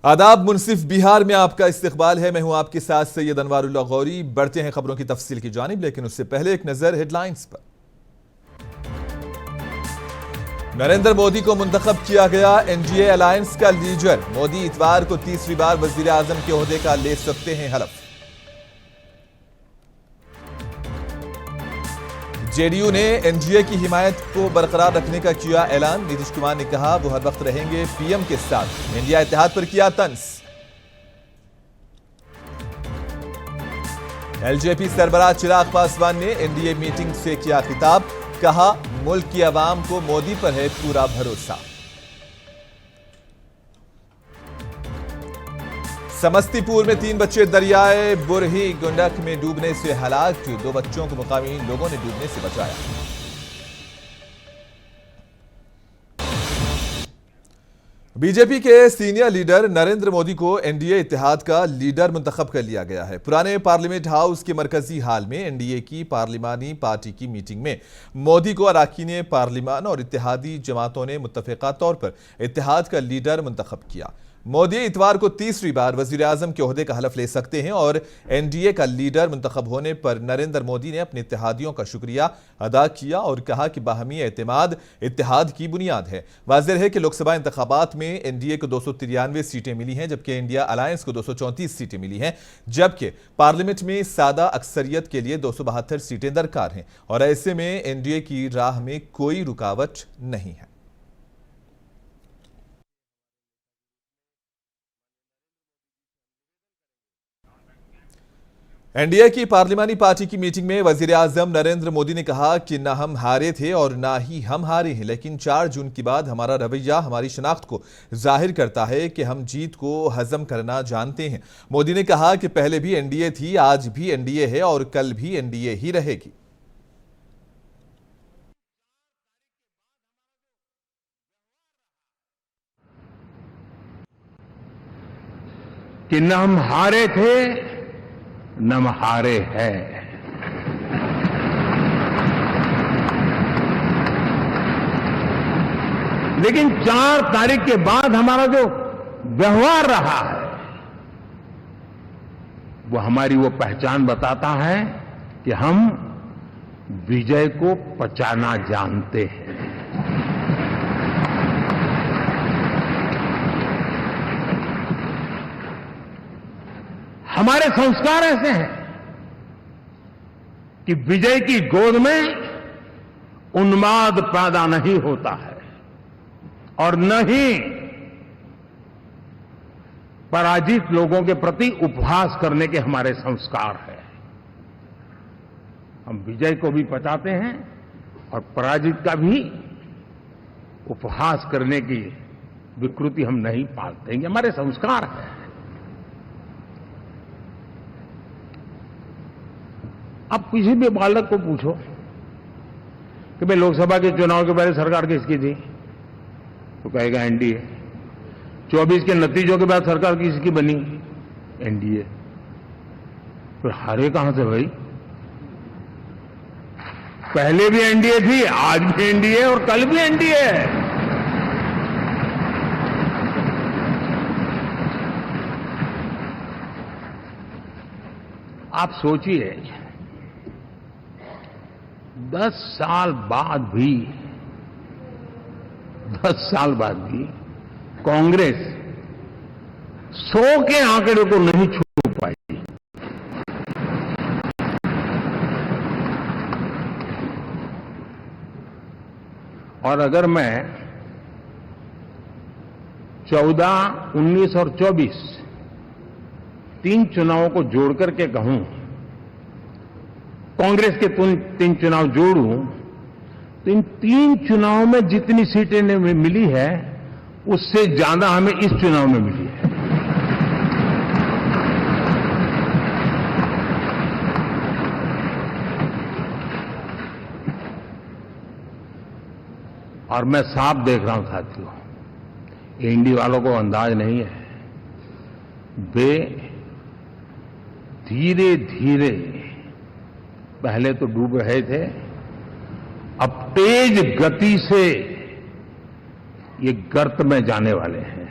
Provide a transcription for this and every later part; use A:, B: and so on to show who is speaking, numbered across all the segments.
A: आदाब। मुनसिफ बिहार में आपका इस्तकबाल है। मैं हूं आपके साथ सैयद अनवारुल्लाह गौरी। बढ़ते हैं खबरों की तफसील की जानिब, लेकिन उससे पहले एक नजर हेडलाइंस पर। नरेंद्र मोदी को मुंतखब किया गया एनडीए अलायंस का लीडर। मोदी इतवार को तीसरी बार वजीर आजम के ओहदे का ले सकते हैं हलफ। जेडीयू ने एनडीए की हिमायत को बरकरार रखने का किया ऐलान। नीतीश कुमार ने कहा वो हर वक्त रहेंगे पीएम के साथ। इंडिया इत्तेहाद पर किया तंज। एलजेपी सरबराह चिराग पासवान ने एनडीए मीटिंग से किया खिताब। कहा मुल्क की आवाम को मोदी पर है पूरा भरोसा। समस्तीपुर में 3 बच्चे दरियाए बुरही गंडक में डूबने से हलाक। 2 बच्चों को मुकामी लोगों ने डूबने से बचाया। बीजेपी के सीनियर लीडर नरेंद्र मोदी को एनडीए इत्तेहाद का लीडर मुंतखब कर लिया गया है। पुराने पार्लियामेंट हाउस के मरकजी हाल में एनडीए की पार्लिमानी पार्टी की मीटिंग में मोदी को अरकान पार्लिमान और इत्तेहादी जमातों ने मुत्तफिका तौर पर इत्तेहाद का लीडर मुंतखब किया। मोदी इतवार को तीसरी बार वजीर आजम के ओहदे का हलफ ले सकते हैं और एनडीए का लीडर मुंतखब होने पर नरेंद्र मोदी ने अपने इत्तेहादियों का शुक्रिया अदा किया और कहा कि बाहमी एतमाद इत्तेहाद की बुनियाद है। वाज़ेह है कि लोकसभा इंतखाबात में एनडीए को 293 सीटें मिली हैं, जबकि इंडिया अलायंस को 234 सीटें मिली हैं, जबकि पार्लियामेंट में सादा अक्सरियत के लिए 272 सीटें दरकार हैं और ऐसे में एनडीए की राह में कोई रुकावट नहीं है। एनडीए की पार्लिमानी पार्टी की मीटिंग में वजीर आजम नरेंद्र मोदी ने कहा कि न हम हारे थे और ना ही हम हारे हैं, लेकिन 4 जून के बाद हमारा रवैया हमारी शनाख्त को जाहिर करता है कि हम जीत को हजम करना जानते हैं। मोदी ने कहा कि पहले भी एनडीए थी, आज भी एनडीए है और कल भी एनडीए ही रहेगी।
B: कि न हम हारे थे न हारे हैं। लेकिन 4 तारीख के बाद हमारा जो व्यवहार रहा है वो हमारी वो पहचान बताता है कि हम विजय को पचाना जानते हैं। हमारे संस्कार ऐसे हैं कि विजय की गोद में उन्माद पैदा नहीं होता है और न ही पराजित लोगों के प्रति उपहास करने के हमारे संस्कार हैं। हम विजय को भी पचाते हैं और पराजित का भी उपहास करने की विकृति हम नहीं पालते। ये हमारे संस्कार हैं। अब किसी भी बालक को पूछो कि भाई लोकसभा के चुनाव के पहले सरकार किसकी थी, तो कहेगा एनडीए। 24 के नतीजों के बाद सरकार किसकी बनी, एनडीए। फिर हारे कहां से भाई? पहले भी एनडीए थी, आज भी एनडीए और कल भी एनडीए है। आप सोचिए 10 साल बाद भी कांग्रेस 100 के आंकड़े को नहीं छू पाई। और अगर मैं 14, 19 और 24 3 चुनावों को जोड़ करके कहूं, कांग्रेस के 3 चुनाव जोड़ूं तो इन 3 चुनावों में जितनी सीटें मिली है उससे ज्यादा हमें इस चुनाव में मिली है। और मैं साफ देख रहा हूं साथियों, एनडीए वालों को अंदाज नहीं है। वे धीरे धीरे पहले तो डूब रहे थे, अब तेज गति से ये गर्त में जाने वाले हैं।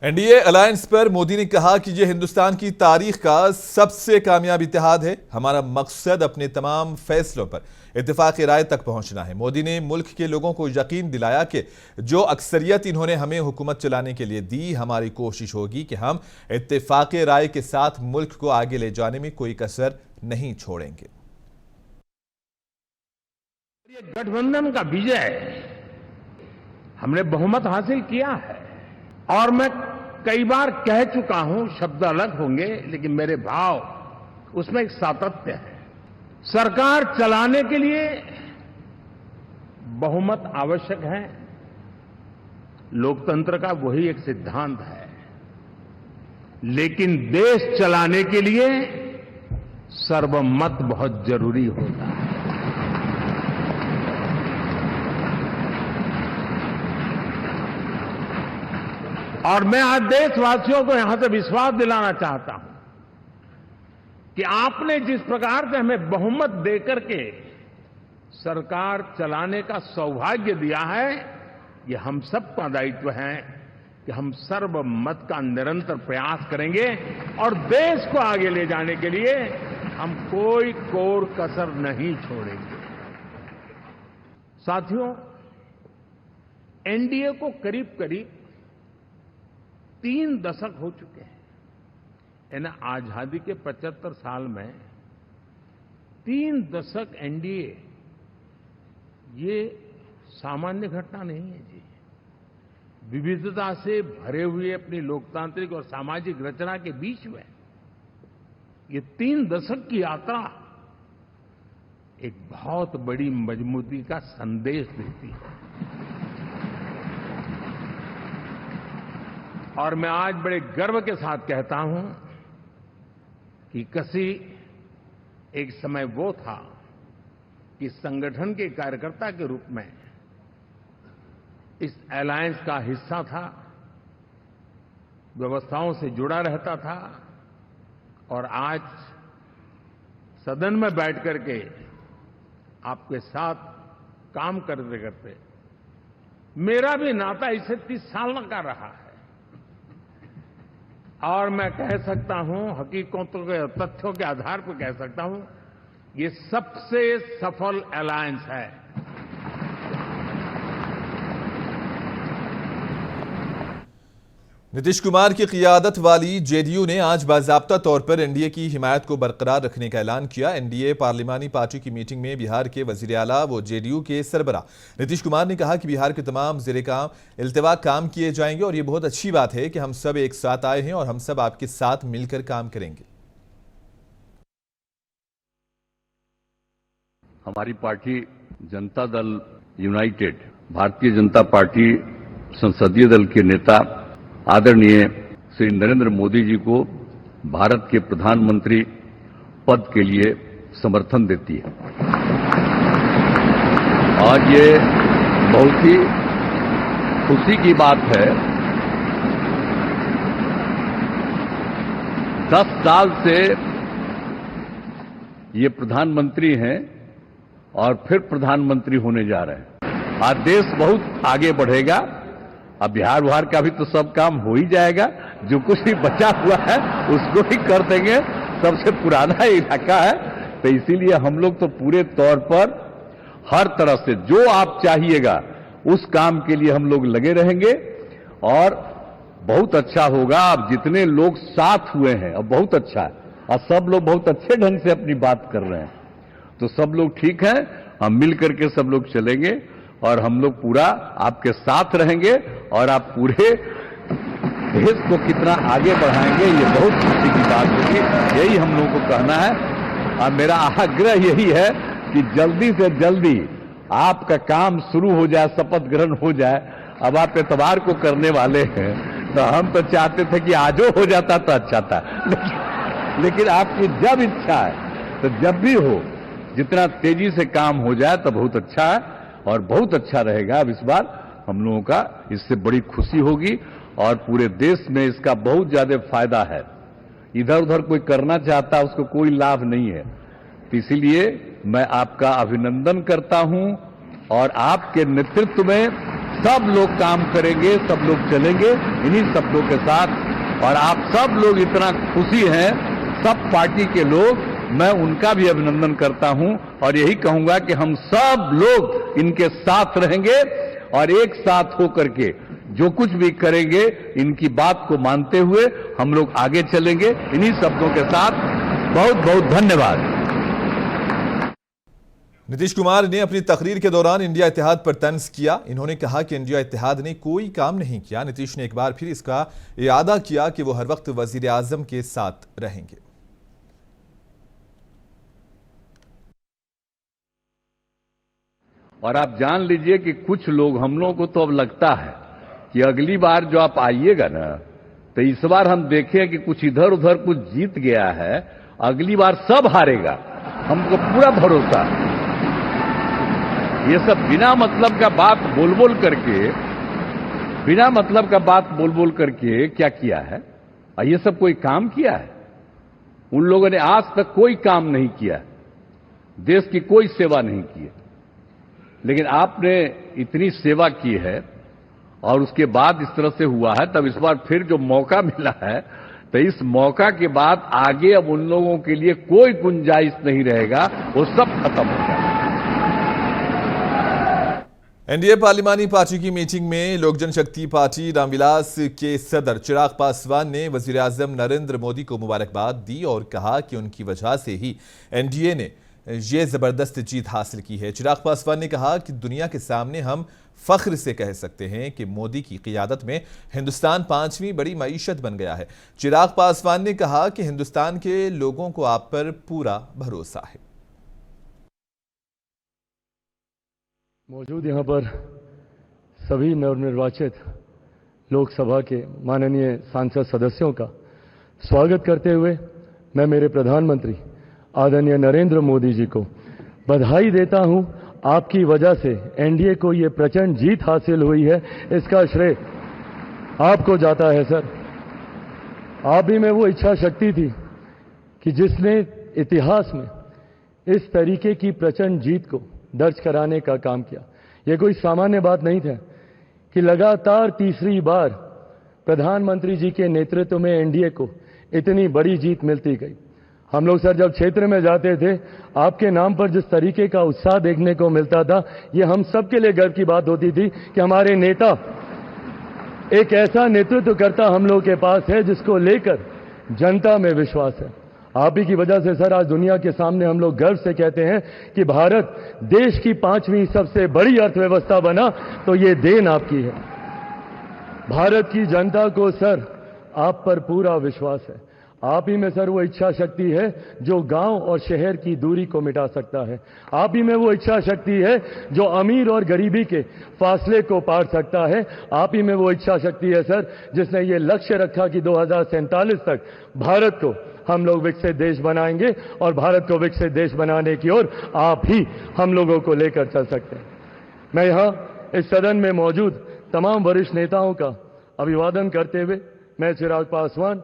A: एनडीए अलायंस पर मोदी ने कहा कि यह हिंदुस्तान की तारीख का सबसे कामयाब इत्तेहाद है। हमारा मकसद अपने तमाम फैसलों पर इत्तेफाक राय तक पहुंचना है। मोदी ने मुल्क के लोगों को यकीन दिलाया कि जो अक्सरियत इन्होंने हमें हुकूमत चलाने के लिए दी, हमारी कोशिश होगी कि हम इत्तेफाक राय के साथ मुल्क को आगे ले जाने में कोई कसर नहीं छोड़ेंगे।
B: गठबंधन का विजय, हमने बहुमत हासिल किया है और मैं कई बार कह चुका हूं, शब्द अलग होंगे लेकिन मेरे भाव उसमें एक सातत्य है। सरकार चलाने के लिए बहुमत आवश्यक है, लोकतंत्र का वही एक सिद्धांत है, लेकिन देश चलाने के लिए सर्वमत बहुत जरूरी होता है। और मैं आज देशवासियों को यहां से विश्वास दिलाना चाहता हूं कि आपने जिस प्रकार से हमें बहुमत देकर के सरकार चलाने का सौभाग्य दिया है, ये हम सबका दायित्व है कि हम सर्वमत का निरंतर प्रयास करेंगे और देश को आगे ले जाने के लिए हम कोई कोर कसर नहीं छोड़ेंगे। साथियों, एनडीए को करीब करीब 3 दशक हो चुके हैं। यानी आजादी के 75 साल में 3 दशक एनडीए, ये सामान्य घटना नहीं है जी। विविधता से भरे हुए अपनी लोकतांत्रिक और सामाजिक रचना के बीच में ये 3 दशक की यात्रा एक बहुत बड़ी मजबूती का संदेश देती है। और मैं आज बड़े गर्व के साथ कहता हूं कि किसी एक समय वो था कि संगठन के कार्यकर्ता के रूप में इस अलायंस का हिस्सा था, व्यवस्थाओं से जुड़ा रहता था और आज सदन में बैठ करके आपके साथ काम करते करते मेरा भी नाता इससे 30 साल का रहा है। और मैं कह सकता हूं, हकीकतों के तथ्यों के आधार पर कह सकता हूं, ये सबसे सफल अलायंस है।
A: नीतीश कुमार की क़ियादत वाली जेडीयू ने आज बाज़ाब्ता तौर पर एनडीए की हिमायत को बरकरार रखने का ऐलान किया। एनडीए पार्लिमानी पार्टी की मीटिंग में बिहार के वज़ीर आला व जेडीयू के सरबराह नीतीश कुमार ने कहा कि बिहार के तमाम ज़ेरे-काम इल्तिवाक काम किए जाएंगे और ये बहुत अच्छी बात है कि हम सब एक साथ आए हैं और हम सब आपके साथ मिलकर काम करेंगे।
C: हमारी party Janata Dal United, Bharatiya Janata party संसदीय दल के नेता आदरणीय श्री नरेंद्र मोदी जी को भारत के प्रधानमंत्री पद के लिए समर्थन देती है। आज ये बहुत ही खुशी की बात है। 10 साल से ये प्रधानमंत्री हैं और फिर प्रधानमंत्री होने जा रहे हैं। आज देश बहुत आगे बढ़ेगा। अब बिहार का भी तो सब काम हो ही जाएगा, जो कुछ भी बचा हुआ है उसको ही कर देंगे। सबसे पुराना इलाका है, तो इसीलिए हम लोग तो पूरे तौर पर हर तरह से जो आप चाहिएगा उस काम के लिए हम लोग लगे रहेंगे और बहुत अच्छा होगा। अब जितने लोग साथ हुए हैं अब बहुत अच्छा है और सब लोग बहुत अच्छे ढंग से अपनी बात कर रहे हैं, तो सब लोग ठीक है। हम मिल करके सब लोग चलेंगे और हम लोग पूरा आपके साथ रहेंगे और आप पूरे देश को कितना आगे बढ़ाएंगे, ये बहुत खुशी की बात होगी। यही हम लोगों को कहना है और मेरा आग्रह यही है कि जल्दी से जल्दी आपका काम शुरू हो जाए, शपथ ग्रहण हो जाए। अब आप एतवार को करने वाले हैं, तो हम तो चाहते थे कि आजो हो जाता तो अच्छा था, लेकिन आपकी जब इच्छा है तो जब भी हो, जितना तेजी से काम हो जाए तो बहुत अच्छा है और बहुत अच्छा रहेगा। अब इस बार हम लोगों का इससे बड़ी खुशी होगी और पूरे देश में इसका बहुत ज्यादा फायदा है। इधर उधर कोई करना चाहता है उसको कोई लाभ नहीं है, तो इसीलिए मैं आपका अभिनंदन करता हूं और आपके नेतृत्व में सब लोग काम करेंगे, सब लोग चलेंगे इन्हीं शब्दों के साथ। और आप सब लोग इतना खुशी हैं, सब पार्टी के लोग, मैं उनका भी अभिनंदन करता हूं और यही कहूंगा कि हम सब लोग इनके साथ रहेंगे और एक साथ होकर के जो कुछ भी करेंगे इनकी बात को मानते हुए हम लोग आगे चलेंगे। इन्हीं शब्दों के साथ बहुत बहुत धन्यवाद।
A: नीतीश कुमार ने अपनी तकरीर के दौरान इंडिया इत्तेहाद पर तंज किया। इन्होंने कहा कि इंडिया इत्तेहाद ने कोई काम नहीं किया। नीतीश ने एक बार फिर इसका इरादा किया कि वो हर वक्त वजीर आजम के साथ रहेंगे।
C: और आप जान लीजिए कि कुछ लोग, हम लोगों को तो अब लगता है कि अगली बार जो आप आइएगा ना, तो इस बार हम देखें कि कुछ इधर उधर कुछ जीत गया है, अगली बार सब हारेगा, हमको पूरा भरोसा है। ये सब बिना मतलब का बात बोल बोल करके क्या किया है? और ये सब कोई काम किया है? उन लोगों ने आज तक कोई काम नहीं किया, देश की कोई सेवा नहीं की है। लेकिन आपने इतनी सेवा की है और उसके बाद इस तरह से हुआ है, तब इस बार फिर जो मौका मिला है, तो इस मौका के बाद आगे अब उन लोगों के लिए कोई गुंजाइश नहीं रहेगा, वो सब खत्म हो जाएगा।
A: एनडीए पार्लिमानी पार्टी की मीटिंग में लोक जनशक्ति पार्टी रामविलास के सदर चिराग पासवान ने वजीर आजम नरेंद्र मोदी को मुबारकबाद दी और कहा कि उनकी वजह से ही एनडीए ने ये जबरदस्त जीत हासिल की है। चिराग पासवान ने कहा कि दुनिया के सामने हम फख्र से कह सकते हैं कि मोदी की क़ियादत में हिंदुस्तान 5वीं बड़ी मईशत बन गया है। चिराग पासवान ने कहा कि हिंदुस्तान के लोगों को आप पर पूरा भरोसा है।
D: मौजूद यहाँ पर सभी नवनिर्वाचित लोकसभा के माननीय सांसद सदस्यों का स्वागत करते हुए मैं मेरे प्रधानमंत्री आदरणीय नरेंद्र मोदी जी को बधाई देता हूं। आपकी वजह से एनडीए को ये प्रचंड जीत हासिल हुई है, इसका श्रेय आपको जाता है सर। आप ही में वो इच्छा शक्ति थी कि जिसने इतिहास में इस तरीके की प्रचंड जीत को दर्ज कराने का काम किया। ये कोई सामान्य बात नहीं था कि लगातार तीसरी बार प्रधानमंत्री जी के नेतृत्व में एनडीए को इतनी बड़ी जीत मिलती गई। हम लोग सर जब क्षेत्र में जाते थे, आपके नाम पर जिस तरीके का उत्साह देखने को मिलता था, ये हम सबके लिए गर्व की बात होती थी कि हमारे नेता एक ऐसा नेतृत्व करता हम लोग के पास है जिसको लेकर जनता में विश्वास है। आप ही की वजह से सर आज दुनिया के सामने हम लोग गर्व से कहते हैं कि भारत देश की 5वीं सबसे बड़ी अर्थव्यवस्था बना, तो ये देन आपकी है। भारत की जनता को सर आप पर पूरा विश्वास है। आप ही में सर वो इच्छा शक्ति है जो गांव और शहर की दूरी को मिटा सकता है। आप ही में वो इच्छा शक्ति है जो अमीर और गरीबी के फासले को पार सकता है। आप ही में वो इच्छा शक्ति है सर जिसने ये लक्ष्य रखा कि 2047 तक भारत को हम लोग विकसित देश बनाएंगे और भारत को विकसित देश बनाने की ओर आप ही हम लोगों को लेकर चल सकते हैं। मैं यहाँ इस सदन में मौजूद तमाम वरिष्ठ नेताओं का अभिवादन करते हुए मैं चिराग पासवान,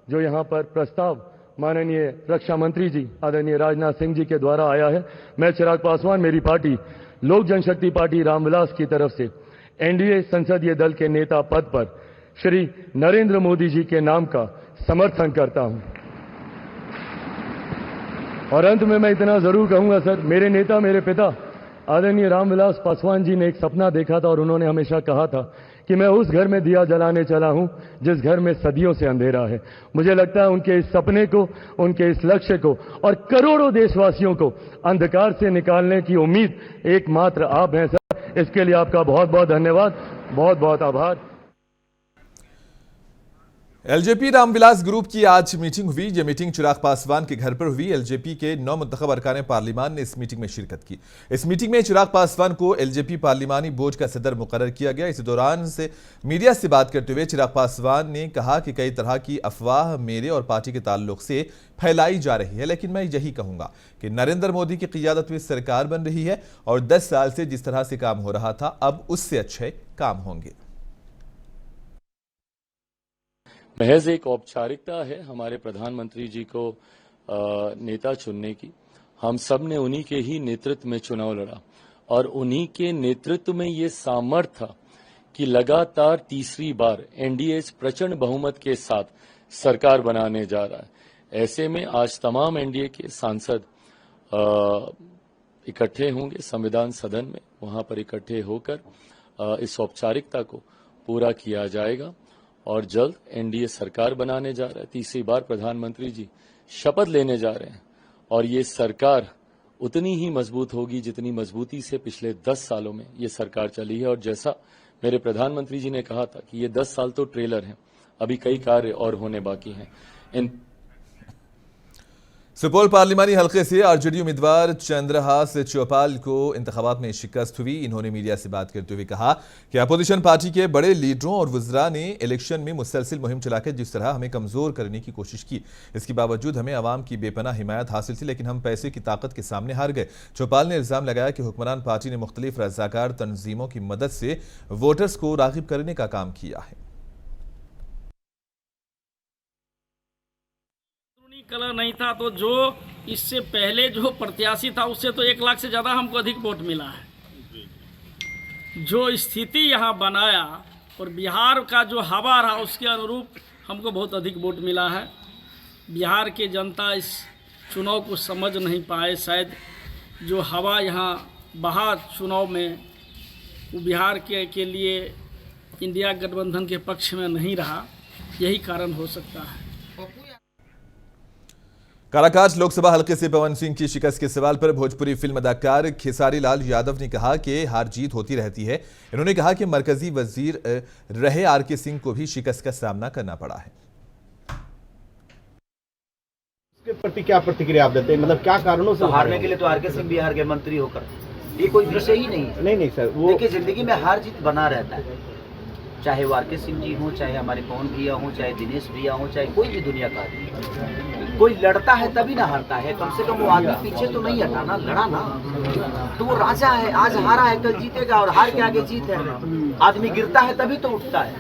D: जो यहाँ पर प्रस्ताव माननीय रक्षा मंत्री जी आदरणीय राजनाथ सिंह जी के द्वारा आया है, मैं चिराग पासवान मेरी पार्टी लोक जनशक्ति पार्टी रामविलास की तरफ से एनडीए संसदीय दल के नेता पद पर श्री नरेंद्र मोदी जी के नाम का समर्थन करता हूं। और अंत में मैं इतना जरूर कहूंगा सर, मेरे नेता मेरे पिता आदरणीय रामविलास पासवान जी ने एक सपना देखा था और उन्होंने हमेशा कहा था कि मैं उस घर में दिया जलाने चला हूं जिस घर में सदियों से अंधेरा है। मुझे लगता है उनके इस सपने को, उनके इस लक्ष्य को और करोड़ों देशवासियों को अंधकार से निकालने की उम्मीद एकमात्र आप हैं सर। इसके लिए आपका बहुत बहुत धन्यवाद, बहुत बहुत आभार।
A: एलजेपी रामविलास ग्रुप की आज मीटिंग हुई। यह मीटिंग चिराग पासवान के घर पर हुई। एलजेपी के 9 मुंतखब अरकान पार्लिमान ने इस मीटिंग में शिरकत की। इस मीटिंग में चिराग पासवान को एलजेपी पार्लिमानी बोर्ड का सदर मुकर्रर किया गया। इस दौरान से मीडिया से बात करते हुए चिराग पासवान ने कहा कि कई तरह की अफवाह मेरे और पार्टी के ताल्लुक से फैलाई जा रही है, लेकिन मैं यही कहूंगा कि नरेंद्र मोदी की क़ियादत में सरकार बन रही है और 10 साल से जिस तरह से काम हो रहा था अब उससे अच्छे काम होंगे।
E: महज एक औपचारिकता है हमारे प्रधानमंत्री जी को नेता चुनने की। हम सब ने उन्हीं के ही नेतृत्व में चुनाव लड़ा और उन्हीं के नेतृत्व में ये सामर्थ्य था कि लगातार तीसरी बार एनडीए प्रचंड बहुमत के साथ सरकार बनाने जा रहा है। ऐसे में आज तमाम एनडीए के सांसद इकट्ठे होंगे संविधान सदन में, वहां पर इकट्ठे होकर इस औपचारिकता को पूरा किया जाएगा और जल्द एनडीए सरकार बनाने जा रहा है। तीसरी बार प्रधानमंत्री जी शपथ लेने जा रहे हैं और ये सरकार उतनी ही मजबूत होगी जितनी मजबूती से पिछले 10 सालों में ये सरकार चली है। और जैसा मेरे प्रधानमंत्री जी ने कहा था कि ये 10 साल तो ट्रेलर हैं, अभी कई कार्य और होने बाकी हैं।
A: सुपौल पार्लिमानी हलके से आरजेडी उम्मीदवार चंद्रहास चौपाल को इंतखाबात में शिकस्त हुई। इन्होंने मीडिया से बात करते हुए कहा कि अपोजिशन पार्टी के बड़े लीडरों और वुज़रा ने इलेक्शन में मुसलसिल मुहिम चलाकर जिस तरह हमें कमजोर करने की कोशिश की, इसके बावजूद हमें अवाम की बेपनाह हिमायत हासिल थी, लेकिन हम पैसे की ताकत के सामने हार गए। चौपाल ने इल्जाम लगाया कि हुक्मरान पार्टी ने मुख्तलिफ रज़ाकार तंजीमों की मदद से वोटर्स को राग़िब करने का काम किया है।
F: कलर नहीं था तो जो इससे पहले जो प्रत्याशी था उससे तो 1 लाख से ज़्यादा हमको अधिक वोट मिला है। जो स्थिति यहाँ बनाया और बिहार का जो हवा रहा उसके अनुरूप हमको बहुत अधिक वोट मिला है। बिहार के जनता इस चुनाव को समझ नहीं पाए, शायद जो हवा यहाँ बहा चुनाव में वो बिहार के लिए इंडिया गठबंधन के पक्ष में नहीं रहा, यही कारण हो सकता है।
A: काराकाट लोकसभा हलके से पवन सिंह की शिकस्त के सवाल पर भोजपुरी फिल्म अदाकार खेसारी लाल यादव ने कहा कि हार जीत होती रहती है। इन्होंने कहा कि मरकजी वजीर रहे आरके सिंह को भी शिकस्त का सामना करना पड़ा है।
G: इसके प्रति क्या प्रतिक्रिया आप देते हैं, मतलब क्या कारणों से
H: हारने के लिए तो आरके सिंह बिहार के मंत्री होकर ये कोई विषय ही नहीं है।
G: नहीं सर, वो
H: देखिए जिंदगी में हार जीत बना रहता है, चाहे वो आरके सिंह जी हो, चाहे हमारे पवन भैया हो, चाहे दिनेश भैया हो, चाहे कोई भी दुनिया का आदमी। कोई लड़ता है तभी ना हारता है, कम से कम वो आदमी पीछे तो नहीं हटा ना, लड़ा ना, तो वो राजा है। आज हारा है कल जीतेगा और हार के आगे जीत है। आदमी गिरता है तभी तो उठता है,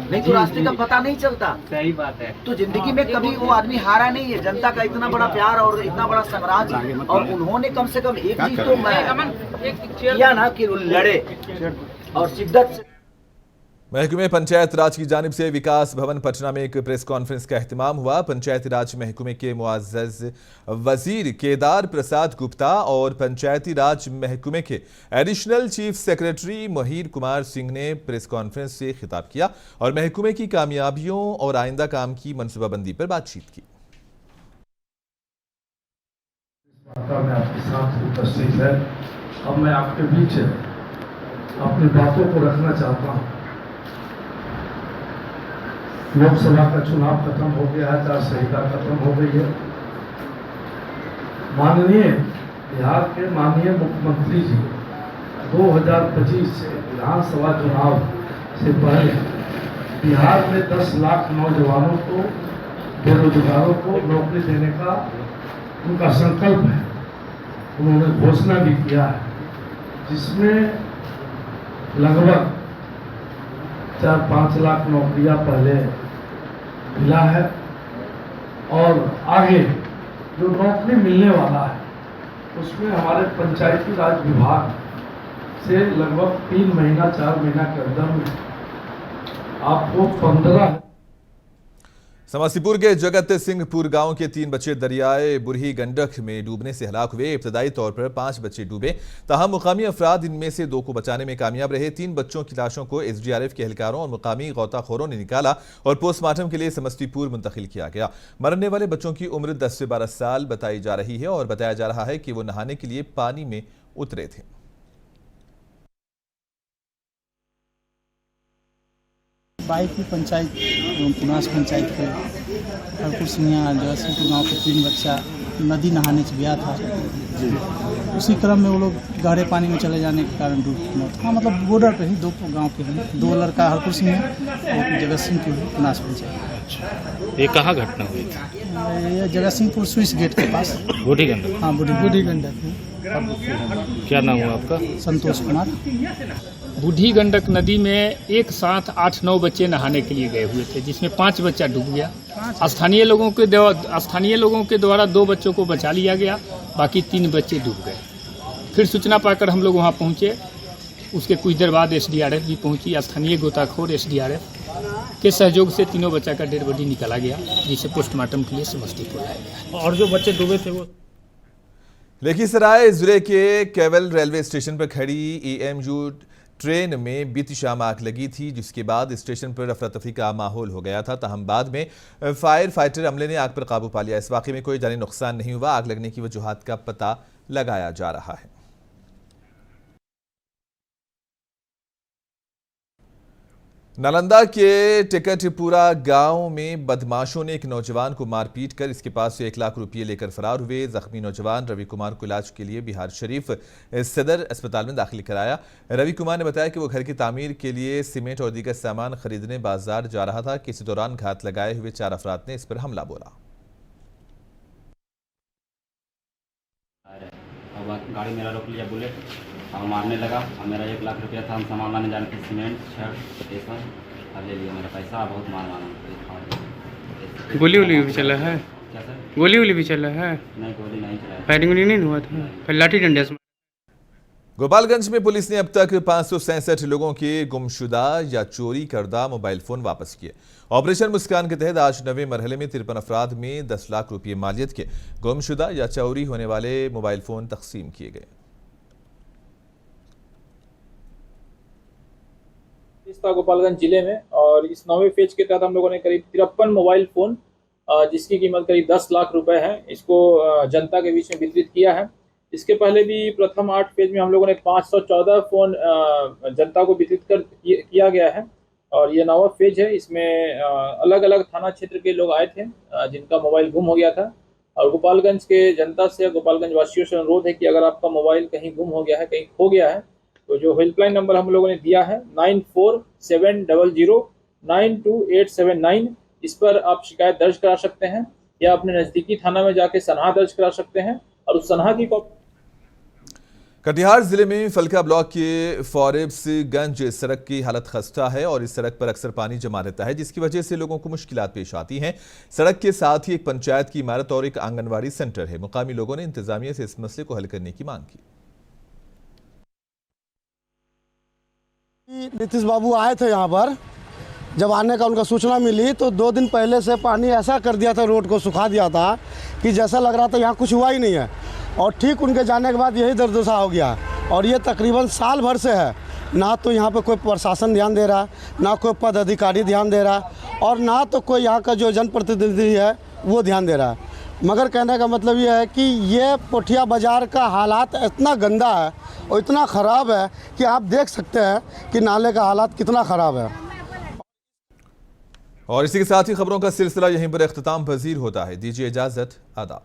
H: नहीं तो रास्ते का पता नहीं चलता।
F: सही बात है।
H: तो जिंदगी में कभी वो आदमी हारा नहीं है। जनता का इतना बड़ा प्यार और इतना बड़ा साम्राज्य, और उन्होंने कम से कम एक चीज तो किया ना कि लड़े और शिद्दत से।
A: महकमे पंचायत राज की जानिब से विकास भवन पटना में एक प्रेस कॉन्फ्रेंस का एहतिमाम हुआ। पंचायती राज महकमे के मुअज़्ज़ज़ वजीर केदार प्रसाद गुप्ता और पंचायती राज महकमे के एडिशनल चीफ सेक्रेटरी मोहिर कुमार सिंह ने प्रेस कॉन्फ्रेंस से खिताब किया और महकमे की कामयाबियों और आइंदा काम की मनसूबाबंदी पर बातचीत की।
I: में आपके साथ उपस्थित है, अब मैं आपके बीच अपनी बातों को रखना चाहता हूँ। लोकसभा का चुनाव खत्म हो गया है, आचार संहिता खत्म हो गई है। माननीय बिहार के माननीय मुख्यमंत्री जी 2025 से विधानसभा चुनाव से पहले बिहार में 10 लाख नौजवानों को, बेरोजगारों को नौकरी देने का उनका संकल्प है। उन्होंने घोषणा भी किया है, जिसमें लगभग 4-5 लाख नौकरियां पहले मिला है और आगे जो नौकरी मिलने वाला है उसमें हमारे पंचायती राज विभाग से लगभग 3 महीना 4 महीना के अंदर में आपको 15।
A: समस्तीपुर के जगत सिंहपुर गांव के 3 बच्चे दरियाए बुरही गंडक में डूबने से हलाक हुए। इब्तदाई तौर पर 5 बच्चे डूबे, ताहम मुकामी अफराद इनमें से 2 को बचाने में कामयाब रहे। 3 बच्चों की लाशों को एसडीआरएफ के एहलकारों और मुकामी गौताखोरों ने निकाला और पोस्टमार्टम के लिए समस्तीपुर मुंतकिल किया गया। मरने वाले बच्चों की उम्र 10 से 12 साल बताई जा रही है और बताया जा रहा है कि वो नहाने के लिए पानी में उतरे थे।
J: बाई की पंचायत पुनास पंचायत के हरपुर सिंह जगतसिंहपुर गाँव के 3 बच्चा नदी नहाने से गया था। उसी क्रम में वो लोग गहरे पानी में चले जाने के कारण डूब मौत। हाँ, मतलब बॉर्डर पे ही 2 गांव के हैं, 2 लड़का हरपुर सिंह और जगतसिंहपुर पुनास पंचायत।
K: ये कहाँ घटना हुई थी?
J: ये जगतसिंहपुर स्विस गेट के पास
K: बूढ़ी गंडक।
J: हाँ, बूढ़ी गंडक।
K: क्या नाम हुआ आपका?
J: संतोष कुमार।
K: बूढ़ी गंडक नदी में एक साथ 8-9 बच्चे नहाने के लिए गए हुए थे, जिसमें 5 बच्चा डूब गया। स्थानीय लोगों के द्वारा 2 बच्चों को बचा लिया गया, बाकी 3 बच्चे डूब गए। फिर सूचना पाकर हम लोग वहां पहुंचे उसके कुछ देर बाद SDRF भी पहुंची। स्थानीय गोताखोर SDRF के सहयोग से तीनों बच्चा का डेड बॉडी निकाला गया, जिसे पोस्टमार्टम के लिए समस्तीपुर लाया गया।
F: और जो बच्चे डूबे थे वो
A: लखीसराय जिले के केवल रेलवे स्टेशन पर खड़ी EMU ट्रेन में बीती शाम आग लगी थी, जिसके बाद स्टेशन पर अफरा तफरी का माहौल हो गया था। तहम बाद में फायर फाइटर अमले ने आग पर काबू पा लिया। इस वाकये में कोई जानी नुकसान नहीं हुआ। आग लगने की वजूहात का पता लगाया जा रहा है। नालंदा के टिकटपुरा गांव में बदमाशों ने एक नौजवान को मारपीट कर इसके पास से 1 लाख रुपये लेकर फरार हुए। जख्मी नौजवान रवि कुमार को इलाज के लिए बिहार शरीफ सदर अस्पताल में दाखिल कराया। रवि कुमार ने बताया कि वो घर की तामीर के लिए सीमेंट और दीगर सामान खरीदने बाजार जा रहा था कि इसी दौरान घात लगाए हुए 4 अफराद ने इस पर हमला बोला।
L: गाड़ी मेरा रोक लिया बुलेट और मारने लगा और मेरा 1 लाख रुपया था। हम सामान लाने जाने थे, सीमेंट छड़ ये सब और ले लिया मेरा पैसा। बहुत मार मारा।
M: गोली वोली भी चला है?
L: क्या सर?
M: गोली वोली भी चला है?
L: नहीं, गोली नहीं चला।
M: फायरिंग नहीं हुआ था? फिर लाठी डंडे से?
A: गोपालगंज में पुलिस ने अब तक 567 लोगों के गुमशुदा या चोरी करदा मोबाइल फोन वापस किए। ऑपरेशन मुस्कान के तहत आज 9वें मरहले में 53 अफराद में 10 लाख रुपये मालियत के गुमशुदा या चोरी होने वाले मोबाइल फोन तकसीम किए गए।
N: गोपालगंज जिले में और इस 9वें फेज के तहत हम लोगों ने करीब 53 मोबाइल फोन जिसकी कीमत करीब 10 लाख रुपए है, इसको जनता के बीच में वितरित किया है। इसके पहले भी प्रथम 8 फेज में हम लोगों ने 514 फोन जनता को वितरित किया गया है और ये 9वां फेज है। इसमें अलग अलग थाना क्षेत्र के लोग आए थे जिनका मोबाइल गुम हो गया था और गोपालगंज के जनता से, गोपालगंज वासियों से अनुरोध है कि अगर आपका मोबाइल कहीं गुम हो गया है, कहीं खो गया है, तो जो हेल्पलाइन नंबर हम लोगों ने दिया है 9470092879, इस पर आप शिकायत दर्ज करा सकते हैं या अपने नज़दीकी थाना में जाके सनहा दर्ज करा सकते हैं और उस सनहा की कॉपी।
A: कटिहार जिले में फलका ब्लॉक के फॉरेब्सगंज सड़क की हालत खस्ता है और इस सड़क पर अक्सर पानी जमा रहता है, जिसकी वजह से लोगों को मुश्किलात पेश आती हैं। सड़क के साथ ही एक पंचायत की इमारत और एक आंगनवाड़ी सेंटर है। मुकामी लोगों ने इंतजामिया से इस मसले को हल करने की मांग की।
O: नीतीश बाबू आए थे यहाँ पर, जब आने का उनका सूचना मिली तो 2 दिन पहले से पानी ऐसा कर दिया था, रोड को सुखा दिया था कि जैसा लग रहा था यहाँ कुछ हुआ ही नहीं है। और ठीक उनके जाने के बाद यही दरदशा हो गया और ये तकरीबन साल भर से है। ना तो यहाँ पे कोई प्रशासन ध्यान दे रहा, ना कोई पद अधिकारी ध्यान दे रहा और ना तो कोई यहाँ का जो जनप्रतिनिधि है वो ध्यान दे रहा है। मगर कहने का मतलब ये है कि ये पोठिया बाज़ार का हालात इतना गंदा है और इतना ख़राब है कि आप देख सकते हैं कि नाले का हालात कितना ख़राब है।
A: और इसी के साथ ही खबरों का सिलसिला यहीं पर इख्तिताम पजीर होता है। दीजिए इजाज़त, आदाब।